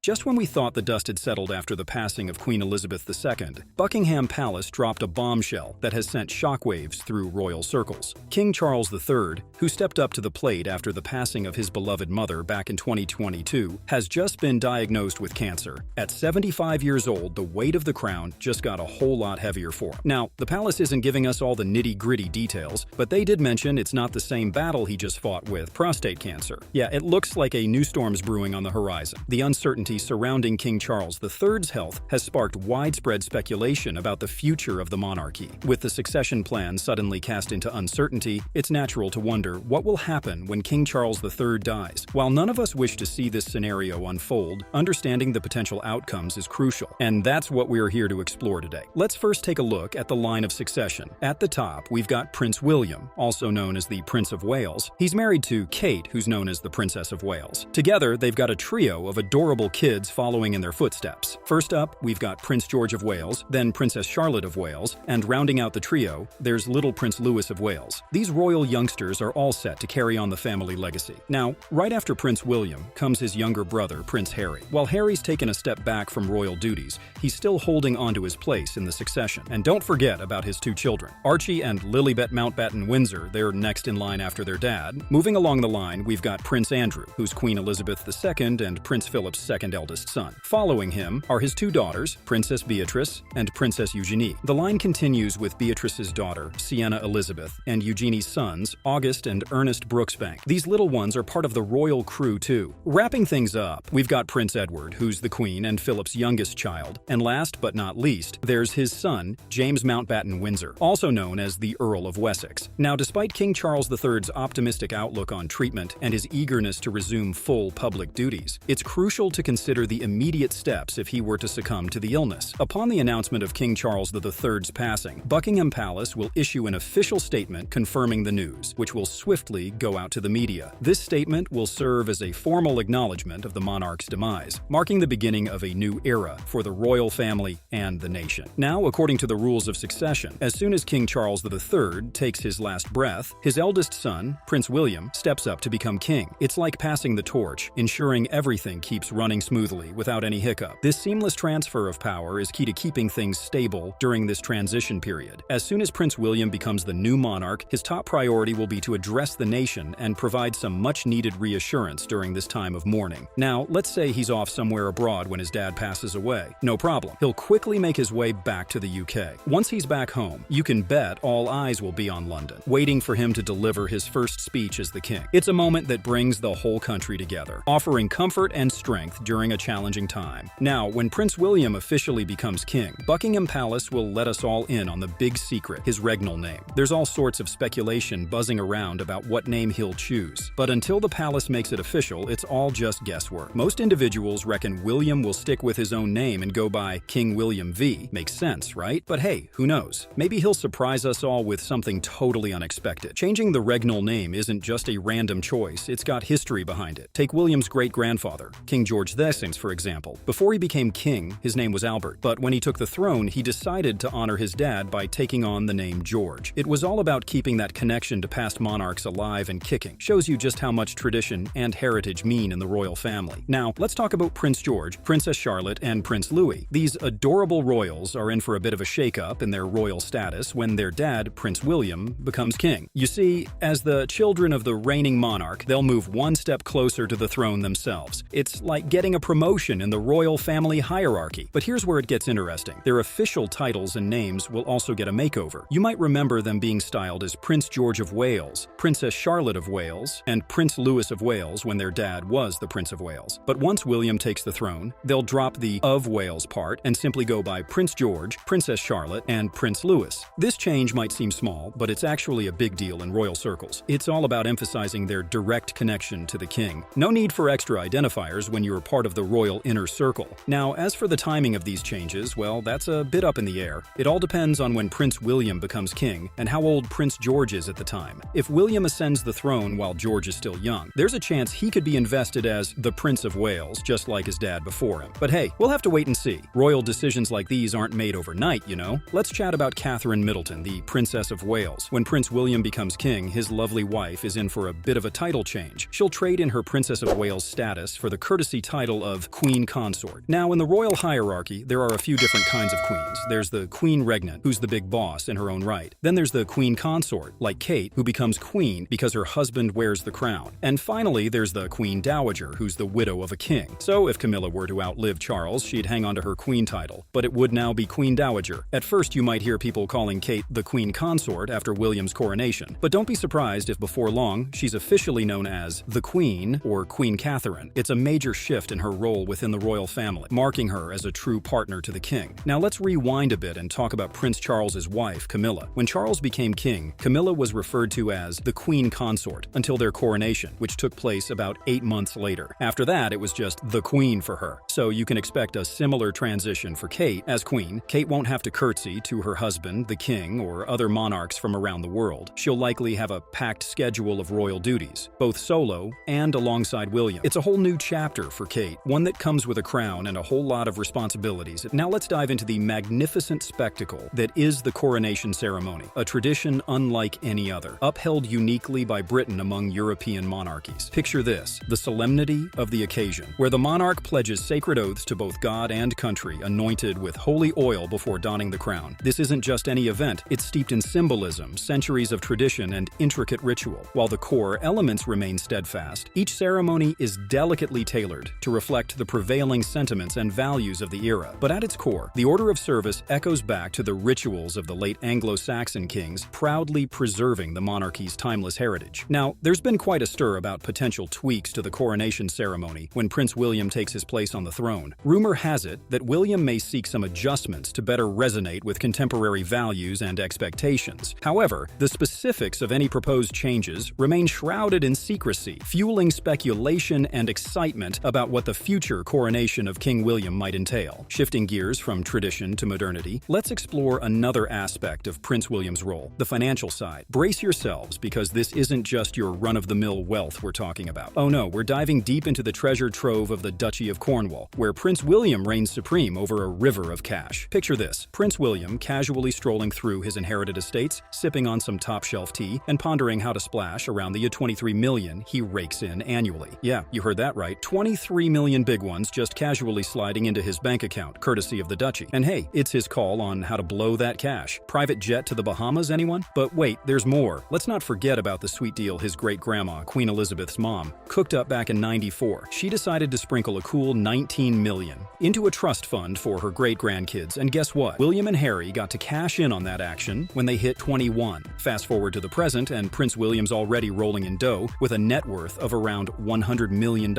Just when we thought the dust had settled after the passing of Queen Elizabeth II, Buckingham Palace dropped a bombshell that has sent shockwaves through royal circles. King Charles III, who stepped up to the plate after the passing of his beloved mother back in 2022, has just been diagnosed with cancer. At 75 years old, the weight of the crown just got a whole lot heavier for him. Now, the palace isn't giving us all the nitty-gritty details, but they did mention it's not the same battle he just fought with prostate cancer. Yeah, it looks like a new storm's brewing on the horizon. The uncertainty surrounding King Charles III's health has sparked widespread speculation about the future of the monarchy. With the succession plan suddenly cast into uncertainty, it's natural to wonder what will happen when King Charles III dies. While none of us wish to see this scenario unfold, understanding the potential outcomes is crucial, and that's what we're here to explore today. Let's first take a look at the line of succession. At the top, we've got Prince William, also known as the Prince of Wales. He's married to Kate, who's known as the Princess of Wales. Together, they've got a trio of adorable kids following in their footsteps. First up, we've got Prince George of Wales, then Princess Charlotte of Wales, and rounding out the trio, there's little Prince Louis of Wales. These royal youngsters are all set to carry on the family legacy. Now, right after Prince William comes his younger brother, Prince Harry. While Harry's taken a step back from royal duties, he's still holding onto his place in the succession. And don't forget about his two children. Archie and Lilibet Mountbatten Windsor, they're next in line after their dad. Moving along the line, we've got Prince Andrew, who's Queen Elizabeth II and Prince Philip's second eldest son. Following him are his two daughters, Princess Beatrice and Princess Eugenie. The line continues with Beatrice's daughter, Sienna Elizabeth, and Eugenie's sons, August and Ernest Brooksbank. These little ones are part of the royal crew too. Wrapping things up, we've got Prince Edward, who's the Queen and Philip's youngest child. And last but not least, there's his son, James Mountbatten Windsor, also known as the Earl of Wessex. Now, despite King Charles III's optimistic outlook on treatment and his eagerness to resume full public duties, it's crucial to consider the immediate steps if he were to succumb to the illness. Upon the announcement of King Charles III's passing, Buckingham Palace will issue an official statement confirming the news, which will swiftly go out to the media. This statement will serve as a formal acknowledgement of the monarch's demise, marking the beginning of a new era for the royal family and the nation. Now, according to the rules of succession, as soon as King Charles III takes his last breath, his eldest son, Prince William, steps up to become king. It's like passing the torch, ensuring everything keeps running smoothly without any hiccup. This seamless transfer of power is key to keeping things stable during this transition period. As soon as Prince William becomes the new monarch, his top priority will be to address the nation and provide some much-needed reassurance during this time of mourning. Now, let's say he's off somewhere abroad when his dad passes away. No problem. He'll quickly make his way back to the UK. Once he's back home, you can bet all eyes will be on London, waiting for him to deliver his first speech as the king. It's a moment that brings the whole country together, offering comfort and strength during a challenging time. Now, when Prince William officially becomes king, Buckingham Palace will let us all in on the big secret, his regnal name. There's all sorts of speculation buzzing around about what name he'll choose, but until the palace makes it official, it's all just guesswork. Most individuals reckon William will stick with his own name and go by King William V. Makes sense, right? But hey, who knows? Maybe he'll surprise us all with something totally unexpected. Changing the regnal name isn't just a random choice, it's got history behind it. Take William's great-grandfather, King George VI, for example. Before he became king, his name was Albert, but when he took the throne, he decided to honor his dad by taking on the name George. It was all about keeping that connection to past monarchs alive and kicking. Shows you just how much tradition and heritage mean in the royal family. Now, let's talk about Prince George, Princess Charlotte, and Prince Louis. These adorable royals are in for a bit of a shake-up in their royal status when their dad, Prince William, becomes king. You see, as the children of the reigning monarch, they'll move one step closer to the throne themselves. It's like getting a promotion in the royal family hierarchy. But here's where it gets interesting. Their official titles and names will also get a makeover. You might remember them being styled as Prince George of Wales, Princess Charlotte of Wales, and Prince Louis of Wales when their dad was the Prince of Wales. But once William takes the throne, they'll drop the of Wales part and simply go by Prince George, Princess Charlotte, and Prince Louis. This change might seem small, but it's actually a big deal in royal circles. It's all about emphasizing their direct connection to the king. No need for extra identifiers when you're part of the royal inner circle. Now, as for the timing of these changes, well, that's a bit up in the air. It all depends on when Prince William becomes king and how old Prince George is at the time. If William ascends the throne while George is still young, there's a chance he could be invested as the Prince of Wales, just like his dad before him. But hey, we'll have to wait and see. Royal decisions like these aren't made overnight, you know? Let's chat about Catherine Middleton, the Princess of Wales. When Prince William becomes king, his lovely wife is in for a bit of a title change. She'll trade in her Princess of Wales status for the courtesy title title of Queen Consort. Now, in the royal hierarchy, there are a few different kinds of queens. There's the Queen Regnant, who's the big boss in her own right. Then there's the Queen Consort, like Kate, who becomes queen because her husband wears the crown. And finally, there's the Queen Dowager, who's the widow of a king. So if Camilla were to outlive Charles, she'd hang on to her queen title, but it would now be Queen Dowager. At first, you might hear people calling Kate the Queen Consort after William's coronation, but don't be surprised if before long, she's officially known as the Queen or Queen Catherine. It's a major shift in her role within the royal family, marking her as a true partner to the king. Now let's rewind a bit and talk about Prince Charles's wife, Camilla. When Charles became king, Camilla was referred to as the Queen Consort until their coronation, which took place about 8 months later. After that, it was just the Queen for her. So you can expect a similar transition for Kate. As Queen, Kate won't have to curtsy to her husband, the king, or other monarchs from around the world. She'll likely have a packed schedule of royal duties, both solo and alongside William. It's a whole new chapter for Kate, one that comes with a crown and a whole lot of responsibilities. Now let's dive into the magnificent spectacle that is the coronation ceremony, a tradition unlike any other, upheld uniquely by Britain among European monarchies. Picture this, the solemnity of the occasion, where the monarch pledges sacred oaths to both God and country, anointed with holy oil before donning the crown. This isn't just any event, it's steeped in symbolism, centuries of tradition, and intricate ritual. While the core elements remain steadfast, each ceremony is delicately tailored to reflect the prevailing sentiments and values of the era. But at its core, the order of service echoes back to the rituals of the late Anglo-Saxon kings, proudly preserving the monarchy's timeless heritage. Now, there's been quite a stir about potential tweaks to the coronation ceremony when Prince William takes his place on the throne. Rumor has it that William may seek some adjustments to better resonate with contemporary values and expectations. However, the specifics of any proposed changes remain shrouded in secrecy, fueling speculation and excitement about what the future coronation of King William might entail. Shifting gears from tradition to modernity, let's explore another aspect of Prince William's role, the financial side. Brace yourselves, because this isn't just your run-of-the-mill wealth we're talking about. Oh no, we're diving deep into the treasure trove of the Duchy of Cornwall, where Prince William reigns supreme over a river of cash. Picture this, Prince William casually strolling through his inherited estates, sipping on some top-shelf tea, and pondering how to splash around the $23 million he rakes in annually. Yeah, you heard that right, 23 million big ones just casually sliding into his bank account, courtesy of the duchy. And hey, it's his call on how to blow that cash. Private jet to the Bahamas, anyone? But wait, there's more. Let's not forget about the sweet deal his great-grandma, Queen Elizabeth's mom, cooked up back in '94. She decided to sprinkle a cool $19 million into a trust fund for her great-grandkids, and guess what? William and Harry got to cash in on that action when they hit 21. Fast forward to the present, and Prince William's already rolling in dough with a net worth of around $100 million.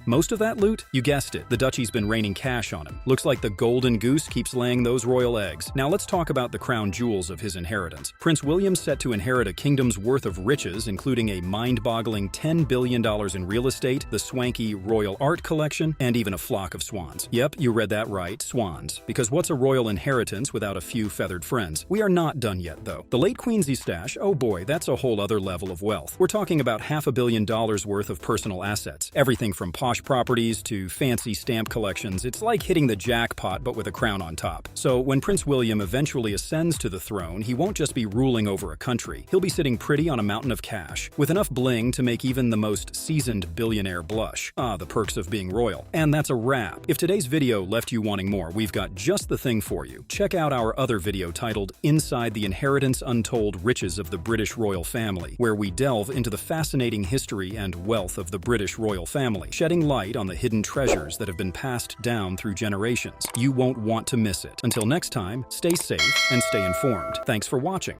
Most of that loot? You guessed it, the duchy's been raining cash on him. Looks like the golden goose keeps laying those royal eggs. Now let's talk about the crown jewels of his inheritance. Prince William's set to inherit a kingdom's worth of riches, including a mind-boggling $10 billion in real estate, the swanky royal art collection, and even a flock of swans. Yep, you read that right, swans. Because what's a royal inheritance without a few feathered friends? We are not done yet, though. The late Queen's stash, oh boy, that's a whole other level of wealth. We're talking about $500 million worth of personal assets. Everything from posh properties to fancy stamp collections. It's like hitting the jackpot, but with a crown on top. So when Prince William eventually ascends to the throne, he won't just be ruling over a country. He'll be sitting pretty on a mountain of cash, with enough bling to make even the most seasoned billionaire blush. Ah, the perks of being royal. And that's a wrap. If today's video left you wanting more, we've got just the thing for you. Check out our other video titled Inside the Inheritance Untold Riches of the British Royal Family, where we delve into the fascinating history and wealth of the British royal family, shedding light on the hidden treasures that have been passed down through generations. You won't want to miss it. Until next time, stay safe and stay informed. Thanks for watching.